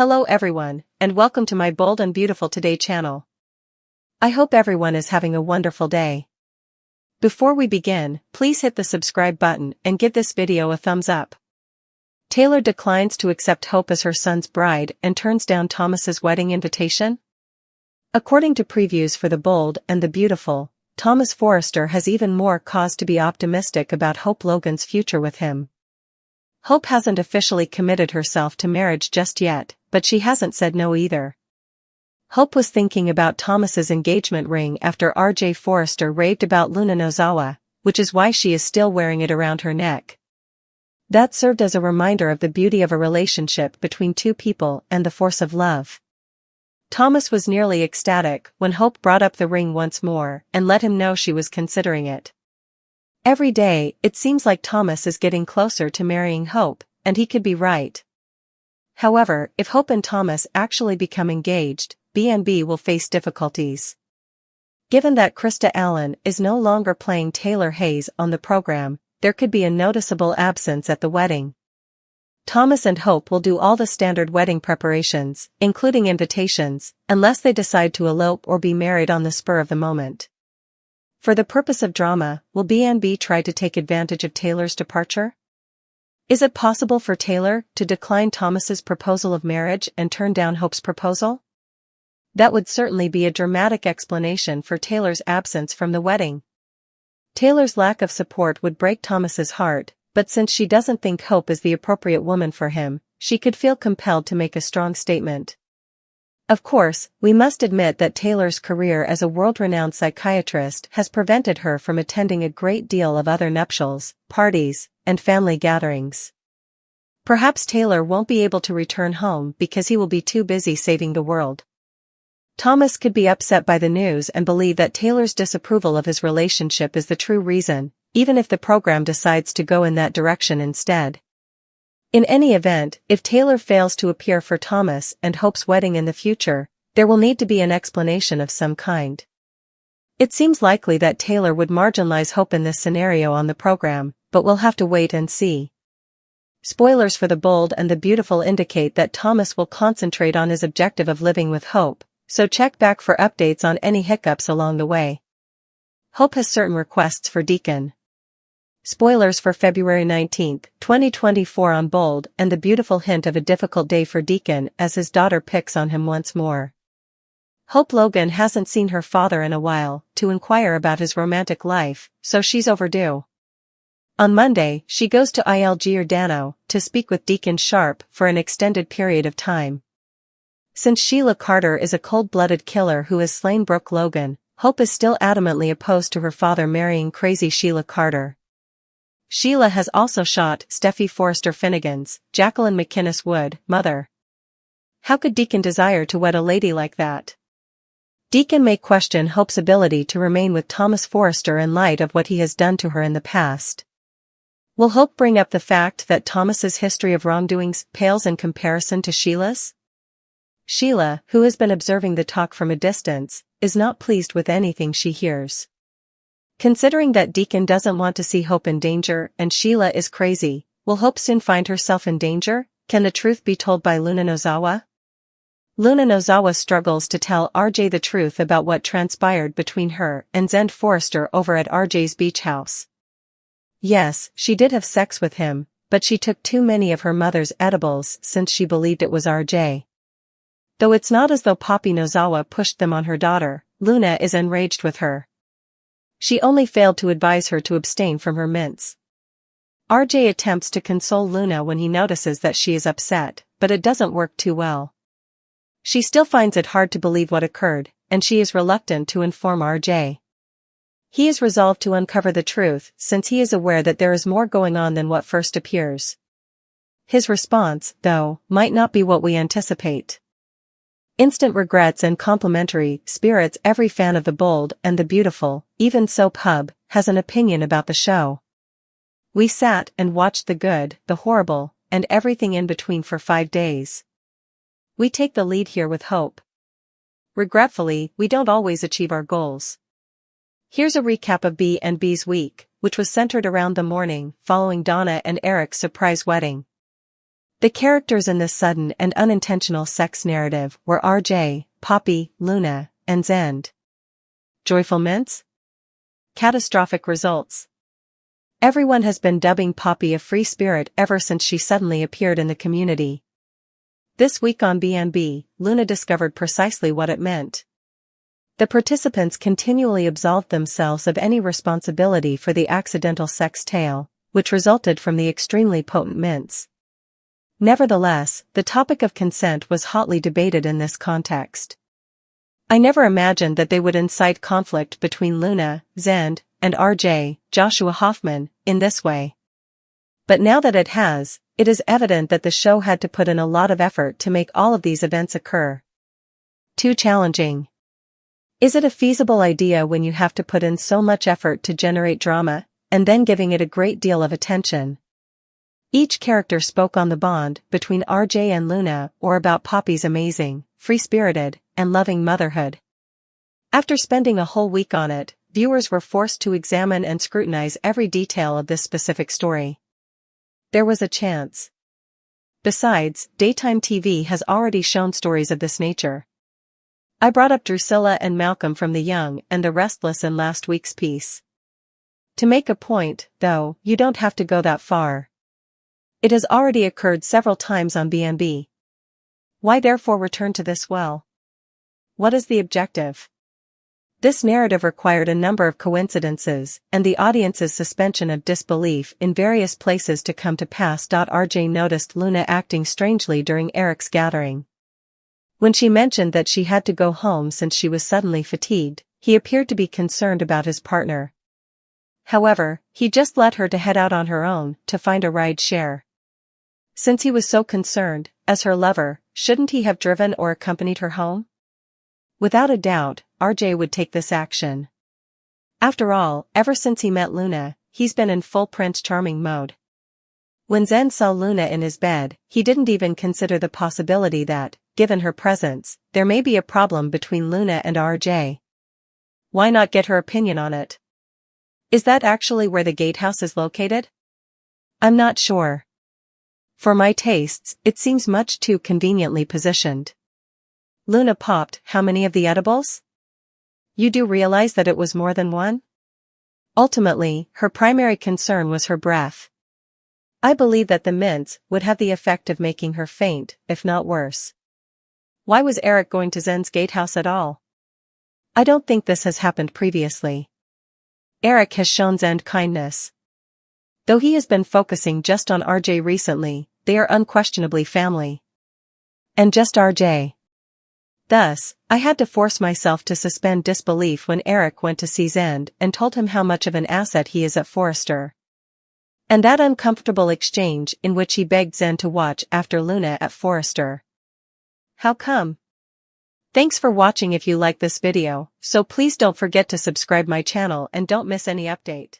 Hello everyone, and welcome to my Bold and Beautiful Today channel. I hope everyone is having a wonderful day. Before we begin, please hit the subscribe button and give this video a thumbs up. Taylor declines to accept Hope as her son's bride and turns down Thomas's wedding invitation. According to previews for The Bold and the Beautiful, Thomas Forrester has even more cause to be optimistic about Hope Logan's future with him. Hope hasn't officially committed herself to marriage just yet, but she hasn't said no either. Hope was thinking about Thomas's engagement ring after RJ Forrester raved about Luna Nozawa, which is why she is still wearing it around her neck. That served as a reminder of the beauty of a relationship between two people and the force of love. Thomas was nearly ecstatic when Hope brought up the ring once more and let him know she was considering it. Every day, it seems like Thomas is getting closer to marrying Hope, and he could be right. However, if Hope and Thomas actually become engaged, B&B will face difficulties. Given that Krista Allen is no longer playing Taylor Hayes on the program, there could be a noticeable absence at the wedding. Thomas and Hope will do all the standard wedding preparations, including invitations, unless they decide to elope or be married on the spur of the moment. For the purpose of drama, will B&B try to take advantage of Taylor's departure? Is it possible for Taylor to decline Thomas's proposal of marriage and turn down Hope's proposal? That would certainly be a dramatic explanation for Taylor's absence from the wedding. Taylor's lack of support would break Thomas's heart, but since she doesn't think Hope is the appropriate woman for him, she could feel compelled to make a strong statement. Of course, we must admit that Taylor's career as a world-renowned psychiatrist has prevented her from attending a great deal of other nuptials, parties, and family gatherings. Perhaps Taylor won't be able to return home because he will be too busy saving the world. Thomas could be upset by the news and believe that Taylor's disapproval of his relationship is the true reason, even if the program decides to go in that direction instead. In any event, if Taylor fails to appear for Thomas and Hope's wedding in the future, there will need to be an explanation of some kind. It seems likely that Taylor would marginalize Hope in this scenario on the program, but we'll have to wait and see. Spoilers for The Bold and the Beautiful indicate that Thomas will concentrate on his objective of living with Hope, so check back for updates on any hiccups along the way. Hope has certain requests for Deacon. Spoilers for February 19, 2024 on Bold and the Beautiful hint of a difficult day for Deacon as his daughter picks on him once more. Hope Logan hasn't seen her father in a while to inquire about his romantic life, so she's overdue. On Monday, she goes to Il Giordano to speak with Deacon Sharp for an extended period of time. Since Sheila Carter is a cold-blooded killer who has slain Brooke Logan, Hope is still adamantly opposed to her father marrying crazy Sheila Carter. Sheila has also shot Steffi Forrester Finnegan's, Jacqueline McInnes Wood, mother. How could Deacon desire to wed a lady like that? Deacon may question Hope's ability to remain with Thomas Forrester in light of what he has done to her in the past. Will Hope bring up the fact that Thomas's history of wrongdoings pales in comparison to Sheila's? Sheila, who has been observing the talk from a distance, is not pleased with anything she hears. Considering that Deacon doesn't want to see Hope in danger and Sheila is crazy, will Hope soon find herself in danger? Can the truth be told by Luna Nozawa? Luna Nozawa struggles to tell RJ the truth about what transpired between her and Zend Forrester over at RJ's beach house. Yes, she did have sex with him, but she took too many of her mother's edibles since she believed it was RJ. Though it's not as though Poppy Nozawa pushed them on her daughter, Luna is enraged with her. She only failed to advise her to abstain from her mints. RJ attempts to console Luna when he notices that she is upset, but it doesn't work too well. She still finds it hard to believe what occurred, and she is reluctant to inform RJ. He is resolved to uncover the truth since he is aware that there is more going on than what first appears. His response, though, might not be what we anticipate. Instant regrets and complimentary spirits. Every fan of The Bold and the Beautiful, even Soap Hub, has an opinion about the show. We sat and watched the good, the horrible, and everything in between for 5 days. We take the lead here with Hope. Regretfully, we don't always achieve our goals. Here's a recap of B&B's week, which was centered around the morning following Donna and Eric's surprise wedding. The characters in this sudden and unintentional sex narrative were RJ, Poppy, Luna, and Zend. Joyful mints? Catastrophic results. Everyone has been dubbing Poppy a free spirit ever since she suddenly appeared in the community. This week on BNB, Luna discovered precisely what it meant. The participants continually absolved themselves of any responsibility for the accidental sex tale, which resulted from the extremely potent mints. Nevertheless, the topic of consent was hotly debated in this context. I never imagined that they would incite conflict between Luna, Zend, and RJ, Joshua Hoffman, in this way. But now that it has, it is evident that the show had to put in a lot of effort to make all of these events occur. Too challenging. Is it a feasible idea when you have to put in so much effort to generate drama, and then giving it a great deal of attention? Each character spoke on the bond between RJ and Luna or about Poppy's amazing, free-spirited, and loving motherhood. After spending a whole week on it, viewers were forced to examine and scrutinize every detail of this specific story. There was a chance. Besides, daytime TV has already shown stories of this nature. I brought up Drusilla and Malcolm from The Young and the Restless in last week's piece. To make a point, though, you don't have to go that far. It has already occurred several times on BNB. Why therefore return to this well? What is the objective? This narrative required a number of coincidences and the audience's suspension of disbelief in various places to come to pass. RJ noticed Luna acting strangely during Eric's gathering. When she mentioned that she had to go home since she was suddenly fatigued, he appeared to be concerned about his partner. However, he just let her to head out on her own to find a ride share. Since he was so concerned, as her lover, shouldn't he have driven or accompanied her home? Without a doubt, RJ would take this action. After all, ever since he met Luna, he's been in full Prince Charming mode. When Zen saw Luna in his bed, he didn't even consider the possibility that, given her presence, there may be a problem between Luna and RJ. Why not get her opinion on it? Is that actually where the gatehouse is located? I'm not sure. For my tastes, it seems much too conveniently positioned. Luna popped how many of the edibles? You do realize that it was more than one? Ultimately, her primary concern was her breath. I believe that the mints would have the effect of making her faint, if not worse. Why was Eric going to Zen's gatehouse at all? I don't think this has happened previously. Eric has shown Zen kindness. Though he has been focusing just on RJ recently, they are unquestionably family. And just RJ. Thus, I had to force myself to suspend disbelief when Eric went to see Zend and told him how much of an asset he is at Forrester. And that uncomfortable exchange in which he begged Zend to watch after Luna at Forrester. How come? Thanks for watching. If you like this video, so please don't forget to subscribe my channel and don't miss any update.